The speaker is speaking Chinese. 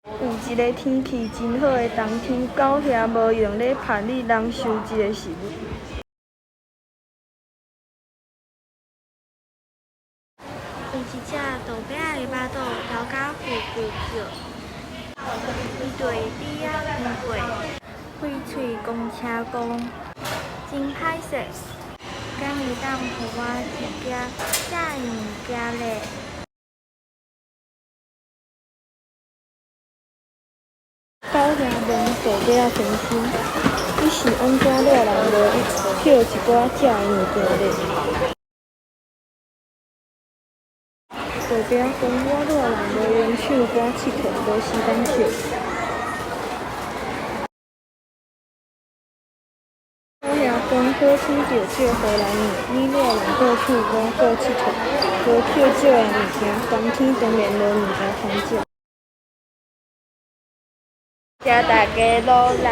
有一个天气真好的冬天，狗兄无用咧拍你，人受一个是你。有一只大饼的巴肚头甲富富叫，伊对你仔远过，开喙讲车讲，真歹势，敢会当互我一件遮样物件咧？狗兄问大饼先生，你是安怎惹人无捡一寡遮的物件咧？大饼讲我惹人无用手赶佚佗，无时间捡。狗兄讲好天就借互人用，你惹人过手赶过佚佗，无捡借的物件，冬天当然无物件通借。谢大家努力。